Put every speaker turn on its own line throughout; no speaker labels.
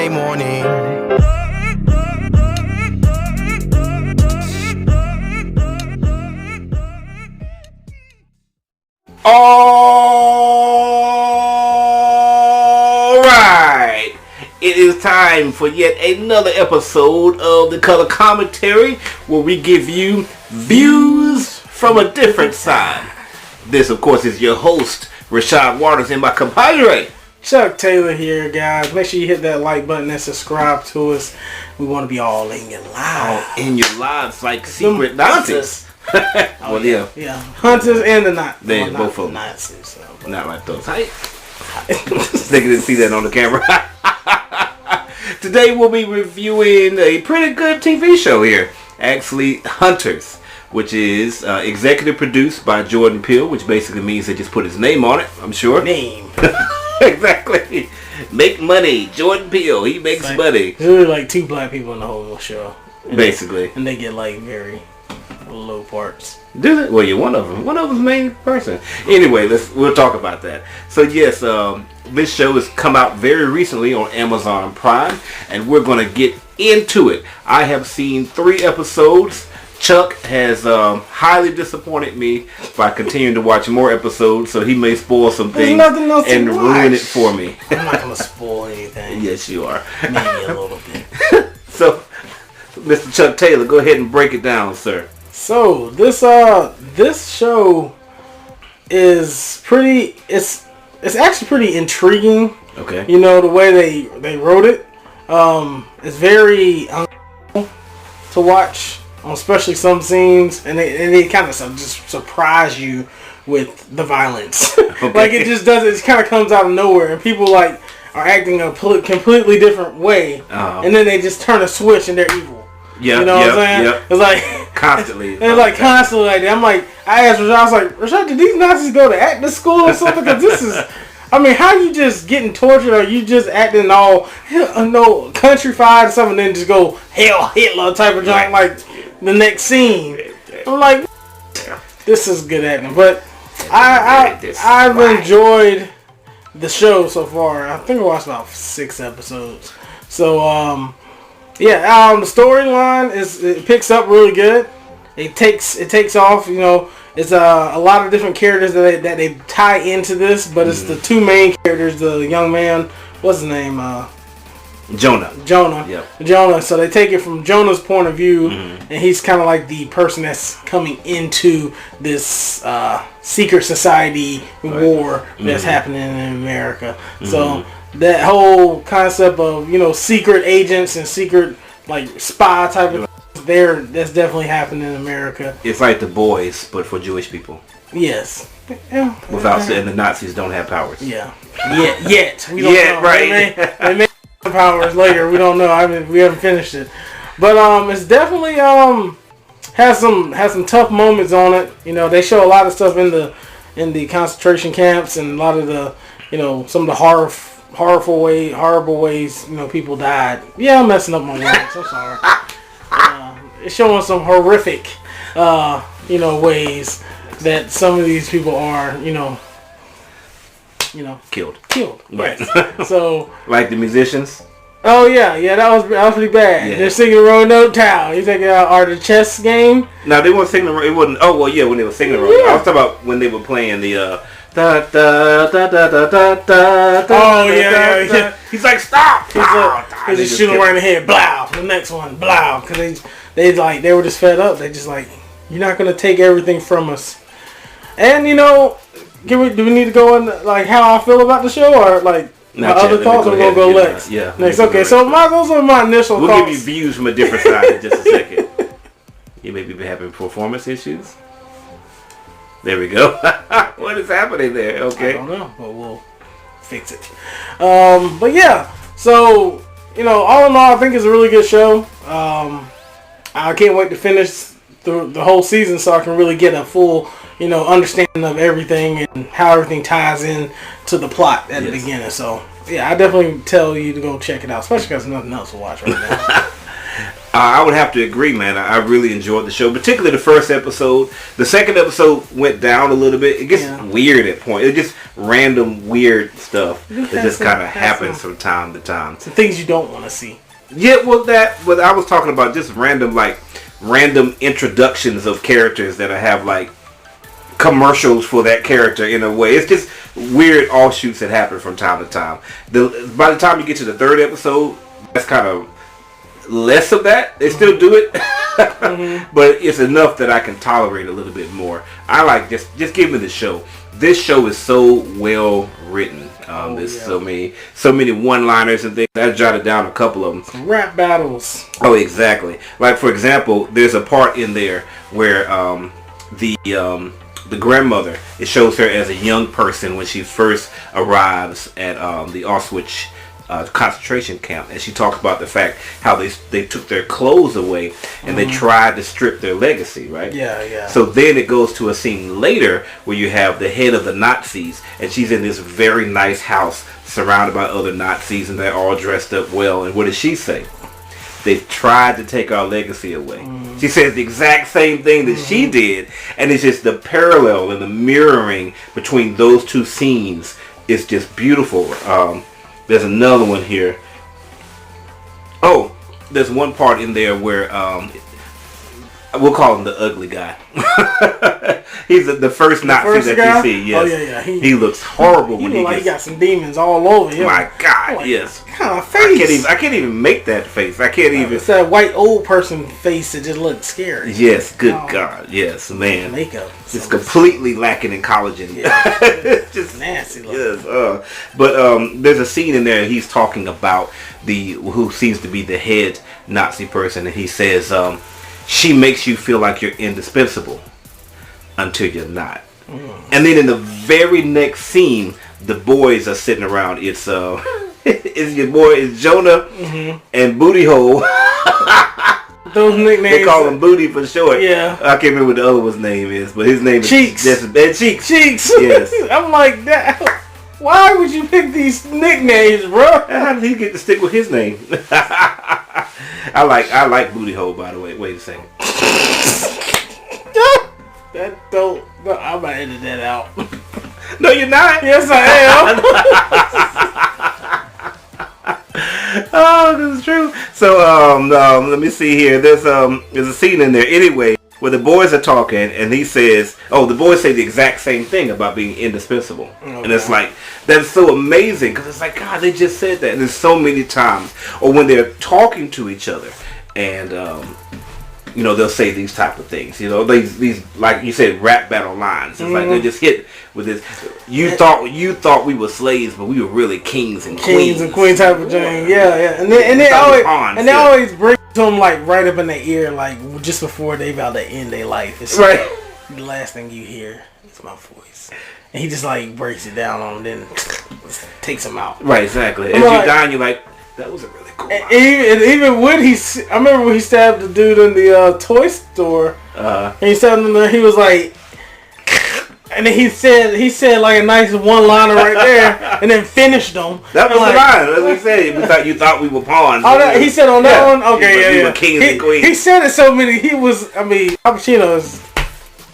Sunday morning.
All right, it is time for yet another episode of the Color Commentary, where we give you views from a different side. This, of course, is your host, Rashad Waters, and my compadre,
Chuck Taylor here, guys. Make sure you hit that like button and subscribe to us. We want to be all in your lives.
all in your lives like secret Nazis. Well, yeah.
Yeah, hunters and the Nazis.
They both of them.
Nazis. So,
Not like those. They didn't see that on the camera. Today we'll be reviewing a pretty good TV show here. Actually, Hunters, which is executive produced by Jordan Peele, which basically means they just put his name on it, I'm sure.
Name.
Exactly. Make money. Jordan Peele, he makes money.
There's really like two black people in the whole show.
Basically.
And they get like very low parts.
Do they? Well, you're one of them. One of them's the main person. Anyway, we'll talk about that. So yes, this show has come out very recently on Amazon Prime, and we're going to get into it. I have seen 3 episodes. Chuck has highly disappointed me by continuing to watch more episodes, so he may spoil some things and ruin it for me.
I'm not going to spoil anything.
Yes, you are.
Maybe a little bit.
So, Mr. Chuck Taylor, go ahead and break it down, sir.
So this show is pretty. It's actually pretty intriguing.
Okay.
You know the way they wrote it. It's very to watch, especially some scenes, and they kind of just surprise you with the violence.
Okay.
Like it just does. It kind of comes out of nowhere, and people like are acting a completely different way, and then they just turn a switch and they're evil.
Yeah,
you know what I'm saying?
Yep.
It's like
constantly.
It's like constantly like that. I'm like, I asked Rashad, I was like, Rashad, did these Nazis go to acting school or something? Because this is, I mean, how you just getting tortured or you just acting all, no, countrified or something, and then just go Hail Hitler type of junk like the next scene. I'm like, this is good acting, but I've enjoyed the show so far. I think I watched about 6 episodes. So the storyline it picks up really good. It takes off. You know, it's a lot of different characters that they tie into this, but it's the 2 main characters. The young man, what's his name?
Jonah.
Yep. Jonah. So they take it from Jonah's point of view, and he's kind of like the person that's coming into this secret society war that's happening in America. So that whole concept of, you know, secret agents and secret like spy type of that's definitely happening in America.
It's like The Boys, but for Jewish people.
Yes. Yeah.
Without saying the Nazis don't have powers.
Yeah. Yet. We don't know.
Right.
They may have powers later. We don't know. We haven't finished it. But it's definitely has some tough moments on it. You know, they show a lot of stuff in the concentration camps and a lot of the, you know, some of the horrible ways, you know, people died. Yeah, I'm messing up my words. I'm sorry. It's showing some horrific, you know, ways that some of these people are, you know,
Killed.
Right. So,
like the musicians.
Oh yeah, that was pretty bad.
Yeah.
They're singing "Roll No Town." You think the chess game?
No, they weren't singing. It wasn't. Oh well, yeah, when they were singing. I was talking about when they were playing the. Da, da, da, da, da, da, da,
oh yeah.
He's like, stop!
He's just shooting right in the head. Blow. The next one. Blow. Because they were just fed up. They just like, you're not gonna take everything from us. And you know, do we need to go in like how I feel about the show or like my other thoughts? We're gonna go next.
Yeah.
Next. Okay. So those are my initial thoughts.
We'll give you views from a different side in just a second. You may be having performance issues. There we go. What is happening there? Okay.
I don't know, but we'll fix it. But yeah, so, you know, all in all, I think it's a really good show. I can't wait to finish the whole season so I can really get a full, you know, understanding of everything and how everything ties in to the plot at the beginning. So, yeah, I definitely tell you to go check it out, especially because there's nothing else to watch right now.
I would have to agree, man. I really enjoyed the show, particularly the first episode. The second episode went down a little bit. It gets weird at points. It just random weird stuff that just kind of happens from time to time.
Some things you don't want to see.
Yeah, well, what I was talking about, just random introductions of characters that I have like commercials for that character in a way. It's just weird offshoots that happen from time to time. By the time you get to the third episode, that's kind of less of that. They still do it, but it's enough that I can tolerate a little bit more. I like just give me the show. This show is so well written. There's so many one-liners and things. I jotted down a couple of them.
Some rap battles.
Oh, exactly. Like for example, there's a part in there where the grandmother, it shows her as a young person when she first arrives at the Auschwitz concentration camp, and she talks about the fact how they took their clothes away and they tried to strip their legacy, right?
Yeah.
So then it goes to a scene later where you have the head of the Nazis, and she's in this very nice house surrounded by other Nazis, and they're all dressed up well. And what does she say? They tried to take our legacy away. She says the exact same thing that she did, and it's just the parallel and the mirroring between those two scenes is just beautiful. There's another one here. Oh, there's one part in there where we'll call him the ugly guy. He's the first Nazi that you see. Yes.
Oh yeah.
He looks horrible when he
he got some demons all over him.
My God,
like,
yes.
What kind of face?
I can't even make that face. I can't even.
It's that white old person face that just looks scary.
Yes, good God, yes, man.
Makeup.
It's completely lacking in collagen.
Yeah.
It's just
nasty looking.
Yes, but there's a scene in there. He's talking about who seems to be the head Nazi person, and he says, "She makes you feel like you're indispensable until you're not." And then in the very next scene, the boys are sitting around. It's it's your boy, it's Jonah and Booty Hole.
Those nicknames.
They call him Booty for short.
Yeah.
I can't remember what the other one's name is, but his name
Cheeks.
is Cheeks.
Cheeks.
Yes.
I'm like that. Why would you pick these nicknames, bro?
How did he get to stick with his name? I like Booty Hole, by the way. Wait a second.
No, I'm gonna edit that out.
No, you're not.
Yes, I am.
Oh, this is true. So, let me see here. There's a scene in there anyway where the boys are talking, and he says, the boys say the exact same thing about being indispensable. Okay. And it's like, that's so amazing, because it's like, God, they just said that. And there's so many times, or when they're talking to each other, and they'll say these type of things. These like you said, rap battle lines. It's like they just hit with this. You thought we were slaves, but we were really kings and queens.
Kings and queens type of thing. Yeah. And they always bring them like right up in their ear, like just before they about to end their life. It's
right.
Like, the last thing you hear is my voice, and he just like breaks it down on them, then takes them out.
Right. Exactly. As you're dying, you're like, that was a really cool line.
And even when I remember when he stabbed the dude in the toy store. And he stabbed him there. He was like, and then he said like a nice one-liner right there, and then finished them.
That was the line. That's what he said. You thought we were pawns.
He said on that one. Okay,
we were kings and queens.
He said it so many. Al Pacino is.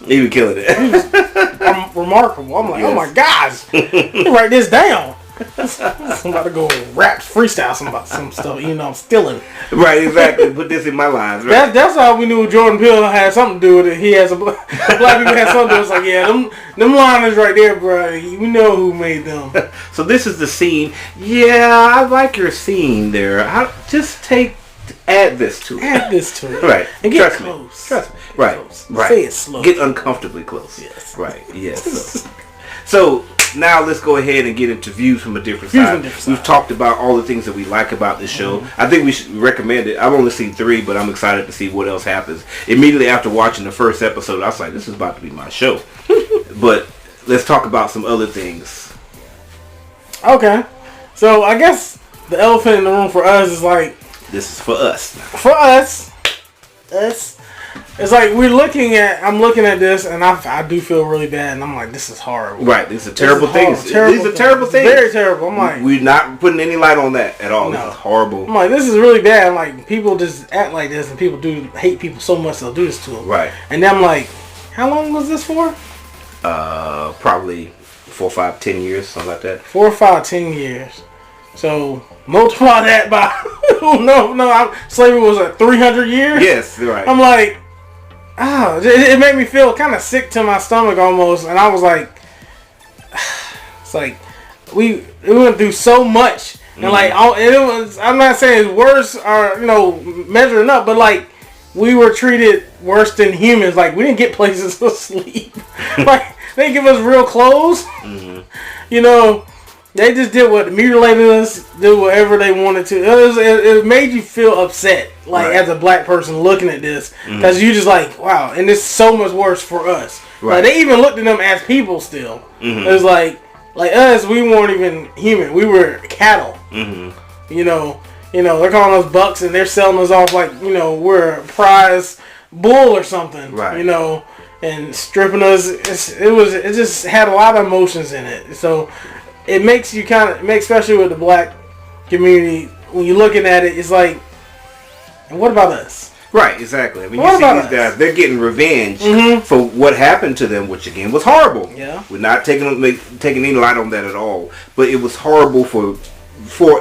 He was killing it.
He was remarkable. I'm like, yes. Oh my gosh, write this down. I'm about to go rap freestyle some stuff. I'm stealing.
Right, exactly. Put this in my lines. Right?
That's how we knew Jordan Peele had something to do with it. He has black people had something to do with it. It's like, yeah, them liners right there, bro. We know who made them.
So this is the scene. Yeah, I like your scene there. Add this to it. Right.
And get close.
Trust me. Right.
Close.
Right.
Say it slow.
Get uncomfortably close.
Yes.
Right. Yes. So now let's go ahead and get into views from a different side. We've talked about all the things that we like about this show. I think we should recommend it. I've only seen 3, but I'm excited to see what else happens. Immediately after watching the first episode, I was like, this is about to be my show. But let's talk about some other things.
Okay. So I guess the elephant in the room for us is like...
This is for us.
For us. It's like I'm looking at this, and I do feel really bad, and I'm like, this is horrible.
Right, these are terrible things. These are terrible things.
Very terrible. I'm like,
we're not putting any light on that at all.
No.
This is horrible.
I'm like, this is really bad. I'm like, people just act like this, and people do hate people so much they'll do this to them.
Right.
And then I'm like, how long was this for?
Probably 4, 5, 10 years, something like that.
4, 5, 10 years. So multiply that by slavery was like 300 years.
Yes, right.
I'm like, it made me feel kind of sick to my stomach almost, and I was like, it's like we went through so much, and like it was. I'm not saying it's worse or measuring up, but like we were treated worse than humans. Like we didn't get places to sleep. Like they didn't give us real clothes. They just did mutilated us, did whatever they wanted to. It made you feel upset, like as a black person looking at this, because you just like, wow, and it's so much worse for us.
Right.
Like they even looked at them as people still. It was like us, we weren't even human. We were cattle. They're calling us bucks, and they're selling us off like we're a prize bull or something.
Right.
And stripping us. It just had a lot of emotions in it. So. It makes you especially with the black community, when you're looking at it, it's like, and what about us?
Right, exactly. I mean,
what
you see these guys, they're getting revenge for what happened to them, which again was horrible.
Yeah.
We're not taking any light on that at all. But it was horrible for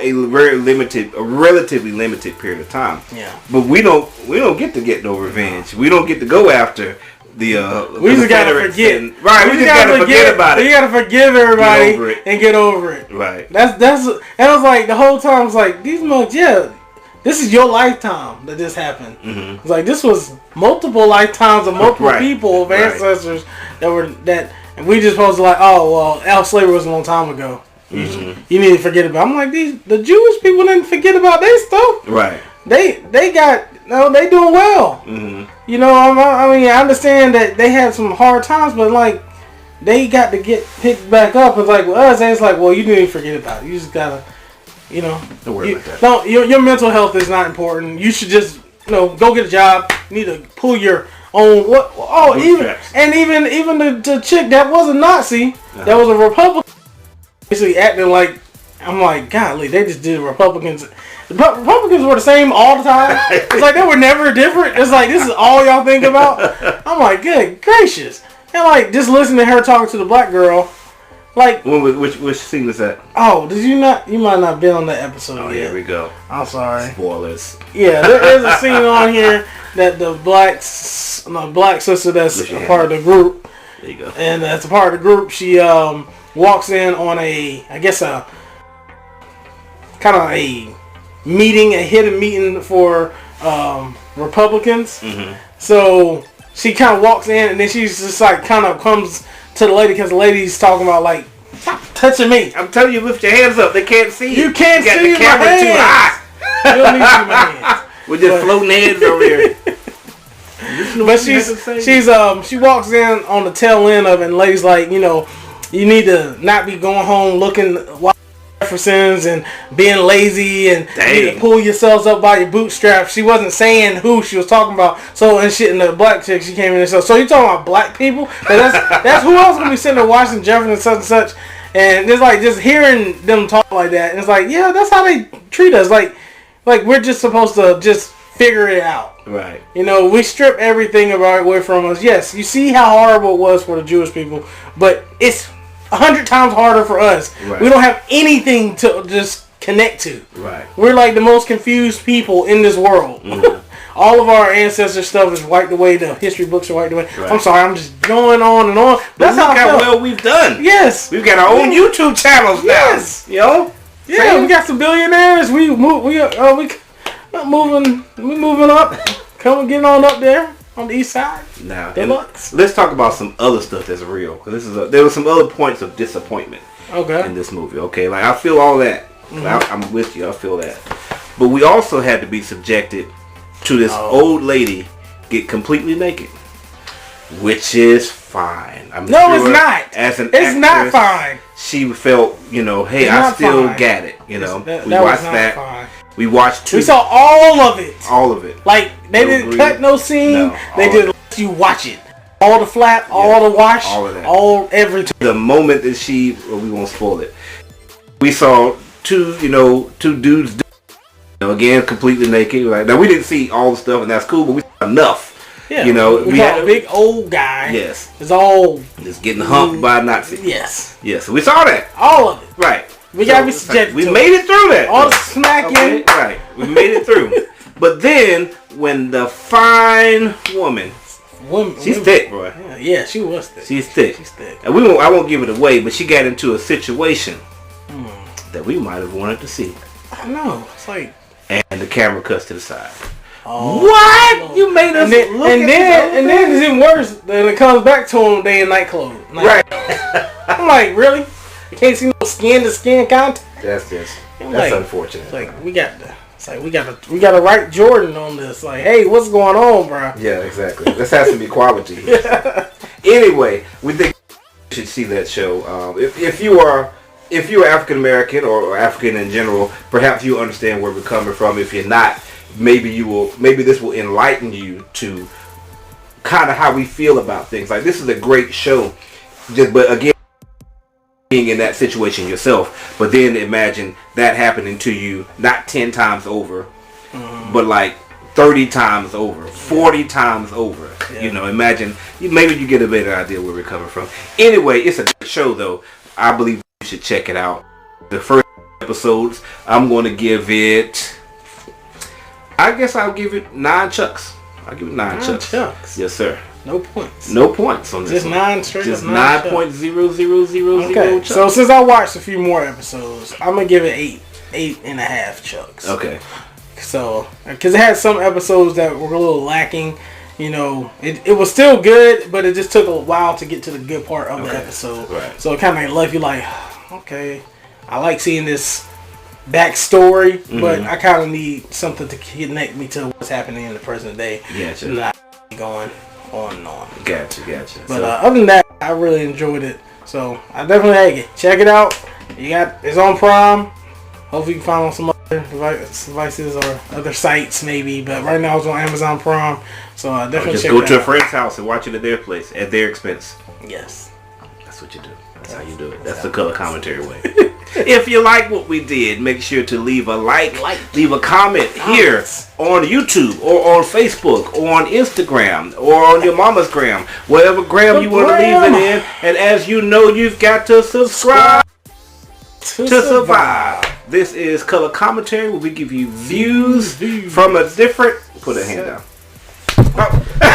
a relatively limited period of time.
Yeah.
But we don't get no revenge. We don't get to go after we
just gotta forget.
We just gotta forget about it.
You gotta forgive everybody and get over it.
Right.
And I was like, the whole time I was like, these mugs, this is your lifetime that this happened. It's like this was multiple lifetimes of multiple people of ancestors and we just supposed to like, oh well, slavery was a long time ago. You need to forget about. I'm like, the Jewish people didn't forget about their stuff.
Right.
They doing well. I understand that they had some hard times, but like they got to get picked back up. It's like with us, it's like, well, you didn't forget about it. You just gotta,
don't worry about that.
No, your mental health is not important. You should just, go get a job. You need to pull your own even the chick that was a Nazi, that was a Republican, basically acting like. I'm like, golly, they just did Republicans. The Republicans were the same all the time. It's like they were never different. It's like this is all y'all think about. I'm like, good gracious. And like just listening to her talking to the black girl, like
which scene was that?
Oh, did you not? You might not have been on that episode yet.
Here we go.
I'm sorry.
Spoilers.
Yeah, there is a scene on here that the black sister that's a part of the group.
There you go.
And as a part of the group, she walks in on a kind of a hidden meeting for Republicans. So she kind of walks in, and then she's just like kind of comes to the lady because the lady's talking about like, stop touching me.
I'm telling you, lift your hands up. They can't see you.
You can't see
the camera
my hands.
too high.
You don't need to see my hands.
We're just floating heads over here.
But she walks in on the tail end of it, and the lady's like, you need to not be going home looking Jeffersons and being lazy, and you need to pull yourselves up by your bootstraps. She wasn't saying who she was talking about. So and the black chick, she came in and said, so you talking about black people? That's who else gonna be sitting there watching Jefferson such and such. And it's like just hearing them talk like that, and it's like, yeah, that's how they treat us. Like we're just supposed to just figure it out.
Right.
We strip everything away from us. Yes, you see how horrible it was for the Jewish people, but it's 100 times harder for us.
Right.
We don't have anything to just connect to.
Right.
We're like the most confused people in this world. All of our ancestor stuff is wiped away. The history books are wiped away.
Right.
I'm sorry, I'm just going on and on.
That's how well we've done.
Yes.
We've got our own YouTube channels now.
Yes.
Yeah,
we got some billionaires. We moving up. Getting on up there on the east side.
Now,
Deluxe.
Let's talk about some other stuff that's real. Because there were some other points of disappointment in this movie. Okay, like I feel all that. I'm with you. I feel that. But we also had to be subjected to this old lady get completely naked, which is fine.
It's not.
As an
actress, not fine.
She felt, hey, I still got it. We watched that.
Fine.
We watched two.
We saw all of it.
all of it.
Like, they didn't cut no scene.
No,
they
all
did let you watch it. All the flap, all the wash,
all of that.
all everything.
The moment that she, well, we won't spoil it. We saw two dudes, again, completely naked. Like, now we didn't see all the stuff, and that's cool, but we saw enough.
Yeah,
we
had a big old guy.
Yes.
It's all
just getting humped by a Nazi.
Yes.
Yes, we saw that.
All of it.
Right.
We gotta be subjected.
We made it through that.
All the smacking.
Okay, right. We made it through. But then when the fine woman, she's thick, bro.
Yeah, she was thick.
She's thick.
She's thick.
And I won't give it away, but she got into a situation that we might have wanted to see.
I know. It's like,
and the camera cuts to the side.
Oh,
what?
no.
You made us look
and then it's even worse. Then it comes back to him. They in night clothes.
Right.
I'm like, really? You can't see no skin to skin contact.
That's
like,
unfortunate.
It's like we got to write Jordan on this. Like, hey, what's going on, bro?
Yeah, exactly. This has to be quality. Anyway, we think you should see that show. If you are African American or African in general, perhaps you understand where we're coming from. If you're not, maybe this will enlighten you to kind of how we feel about things. Like, this is a great show, but again, being in that situation yourself, but then imagine that happening to you not 10 times over, but like 30 times over, 40 times over. Yeah. Imagine, maybe you get a better idea where we're coming from. Anyway, it's a good show though. I believe you should check it out. The first episodes, I'm going to give it, I guess I'll give it 9 chucks. I'll give it 9 chucks. Yes, sir.
No points.
No points on this.
Just
one.
9 straight.
Just 9.0000
Okay.
chucks.
So since I watched a few more episodes, I'm gonna give it 8.5 chucks.
Okay.
So, because it had some episodes that were a little lacking. It was still good, but it just took a while to get to the good part of the episode.
Right.
So it kind of left you like, okay, I like seeing this backstory, but I kind of need something to connect me to what's happening in the present day.
Gotcha.
Not going on and on.
Gotcha.
But other than that, I really enjoyed it. So I definitely check it out. It's on Prime. Hopefully you can find on some other devices or other sites maybe. But right now it's on Amazon Prime. So I definitely
just
check
go
it
to
out.
a friend's house and watch it at their place, at their expense.
Yes.
That's what you do. That's how you do it. That's the color commentary way. If you like what we did, make sure to leave a like, leave a comment here on YouTube or on Facebook or on Instagram or on your mama's gram, whatever gram you want to leave it in. And as you know, you've got to subscribe to survive. This is Color Commentary, where we give you views from a different. Put a hand down. Oh.